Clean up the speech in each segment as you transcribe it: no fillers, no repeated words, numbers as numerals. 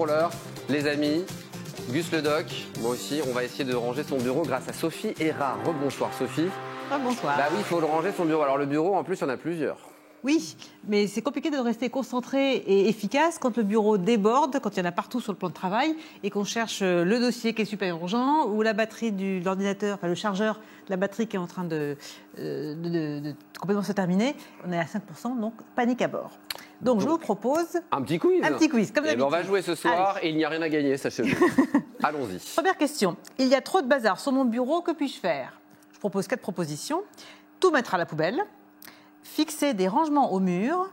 Pour l'heure, les amis, Gus le Doc, moi aussi, on va essayer de ranger son bureau grâce à Sophie Héra. Rebonsoir Sophie. Bonsoir. Bah oui, il faut le ranger son bureau. Alors le bureau, en plus, il y en a plusieurs. Oui, mais c'est compliqué de rester concentré et efficace quand le bureau déborde, quand il y en a partout sur le plan de travail et qu'on cherche le dossier qui est super urgent ou la batterie de l'ordinateur, enfin le chargeur de la batterie qui est en train de complètement se terminer. On est à 5%, donc panique à bord. Donc je vous propose un petit quiz. Un petit quiz, comme d'habitude. On va jouer ce soir. Allez. Et il n'y a rien à gagner, sachez-le. Allons-y. Première question. Il y a trop de bazar sur mon bureau, que puis-je faire? Je propose 4 propositions. Tout mettre à la poubelle, fixer des rangements au mur,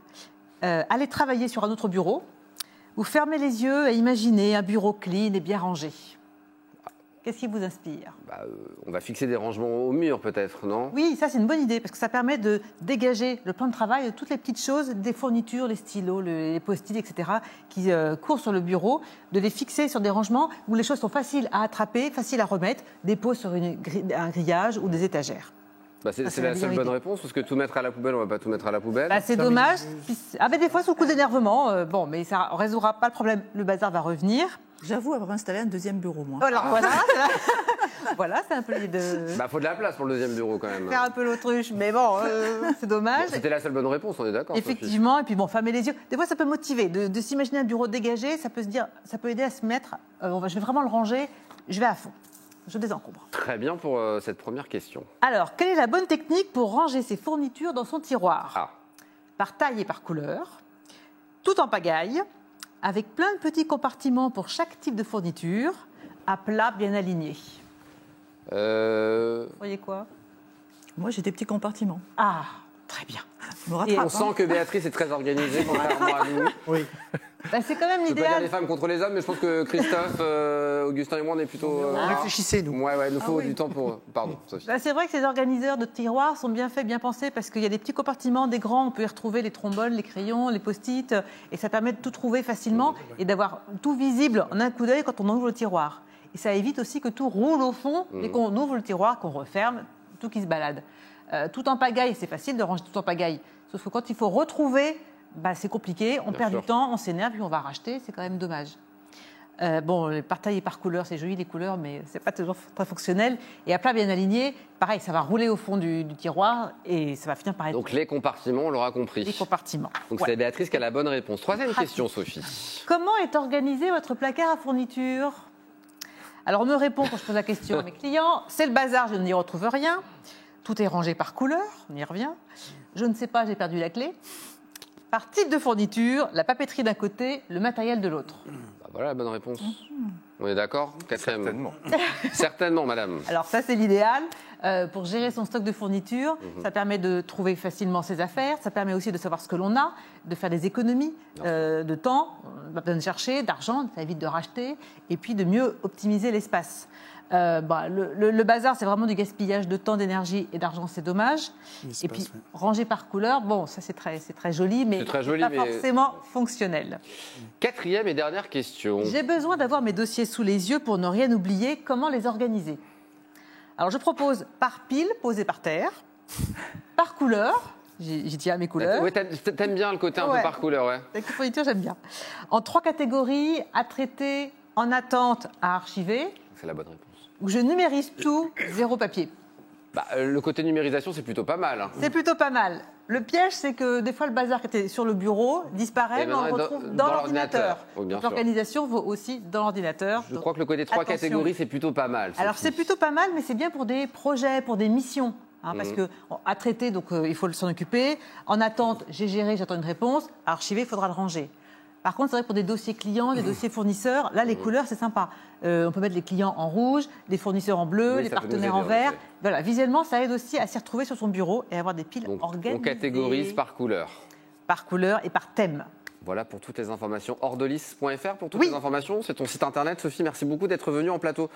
aller travailler sur un autre bureau, ou fermer les yeux et imaginer un bureau clean et bien rangé. Qu'est-ce qui vous inspire? On va fixer des rangements au mur peut-être, non? Oui, ça c'est une bonne idée parce que ça permet de dégager le plan de travail de toutes les petites choses, des fournitures, les stylos, les post-it, etc. qui courent sur le bureau, de les fixer sur des rangements où les choses sont faciles à attraper, faciles à remettre, des pots sur un grillage ou des étagères. C'est la seule bonne réponse, parce que tout mettre à la poubelle, on ne va pas tout mettre à la poubelle. C'est dommage. Mais des fois, sous le coup d'énervement, mais ça ne résoudra pas le problème. Le bazar va revenir. J'avoue avoir installé un deuxième bureau, moi. Alors voilà, c'est un peu l'idée de... faut de la place pour le deuxième bureau, quand même. Faire un peu l'autruche, mais bon, c'est dommage. C'était la seule bonne réponse, on est d'accord. Effectivement, Sophie. Et puis fermer les yeux. Des fois, ça peut motiver. De s'imaginer un bureau dégagé, ça peut aider à se mettre, je vais vraiment le ranger, je vais à fond. Je désencombre. Très bien pour cette première question. Alors, quelle est la bonne technique pour ranger ses fournitures dans son tiroir? Par taille et par couleur, tout en pagaille, avec plein de petits compartiments pour chaque type de fourniture, à plat bien alignés. Vous voyez quoi? Moi, j'ai des petits compartiments. Ah, très bien. On sent que Béatrice est très organisée, contrairement à nous. Oui. C'est quand même l'idéal. Je ne peux pas dire les femmes contre les hommes, mais je pense que Christophe, Augustin et moi, on est plutôt... Réfléchissez, nous. Ouais, il nous faut du temps pour... Pardon, Sophie. C'est vrai que ces organiseurs de tiroirs sont bien faits, bien pensés, parce qu'il y a des petits compartiments, des grands, on peut y retrouver les trombones, les crayons, les post-it, et ça permet de tout trouver facilement et d'avoir tout visible en un coup d'œil quand on ouvre le tiroir. Et ça évite aussi que tout roule au fond, dès qu'on ouvre le tiroir, qu'on referme, tout qui se balade. Tout en pagaille, c'est facile de ranger tout en pagaille. Sauf que quand il faut retrouver, c'est compliqué, on perd du temps, on s'énerve, puis on va racheter, c'est quand même dommage. Par taille et par couleur, c'est joli les couleurs, mais c'est pas toujours très fonctionnel. Et à plat bien aligné, pareil, ça va rouler au fond du tiroir et ça va finir par être... Donc les compartiments, on l'aura compris. Les compartiments. Donc c'est Béatrice qui a la bonne réponse. Troisième question, Sophie. Comment est organisé votre placard à fourniture? Alors on me répond quand je pose la question à mes clients, c'est le bazar, je n'y retrouve rien. Tout est rangé par couleur, on y revient. Je ne sais pas, j'ai perdu la clé. Par type de fourniture, la papeterie d'un côté, le matériel de l'autre. Voilà la bonne réponse. On est d'accord? Certainement. Certainement, madame. Alors ça, c'est l'idéal. Pour gérer son stock de fournitures, ça permet de trouver facilement ses affaires, ça permet aussi de savoir ce que l'on a, de faire des économies de temps, de chercher, d'argent, ça évite de racheter, et puis de mieux optimiser l'espace. Le bazar, c'est vraiment du gaspillage de temps, d'énergie et d'argent, c'est dommage. Et puis, ranger par couleur, ça c'est très joli, mais pas forcément fonctionnel. Quatrième et dernière question. J'ai besoin d'avoir mes dossiers sous les yeux pour ne rien oublier. Comment les organiser? Alors, je propose par pile, posée par terre, par couleur. J'y tiens à mes couleurs. Oui, t'aimes bien le côté un peu par couleur, ouais. Avec les fournitures, j'aime bien. En 3 catégories, à traiter, en attente, à archiver. C'est la bonne réponse. Où je numérise tout, 0 papier. Le côté numérisation, c'est plutôt pas mal. C'est plutôt pas mal. Le piège, c'est que des fois, le bazar qui était sur le bureau disparaît, mais on le retrouve dans l'ordinateur. L'organisation vaut aussi dans l'ordinateur. Je crois que le côté 3 catégories, c'est plutôt pas mal. Alors, c'est plutôt pas mal, mais c'est bien pour des projets, pour des missions. Parce qu'à traiter, donc, il faut s'en occuper. En attente, j'ai géré, j'attends une réponse. À archiver, il faudra le ranger. Par contre, c'est vrai que pour des dossiers clients, des dossiers fournisseurs, là, les couleurs, c'est sympa. On peut mettre les clients en rouge, les fournisseurs en bleu, les partenaires en vert. Voilà, visuellement, ça aide aussi à s'y retrouver sur son bureau et avoir des piles organisées. On catégorise par couleur. Par couleur et par thème. Voilà pour toutes les informations. Ordolis.fr pour toutes les informations. C'est ton site internet. Sophie, merci beaucoup d'être venue en plateau.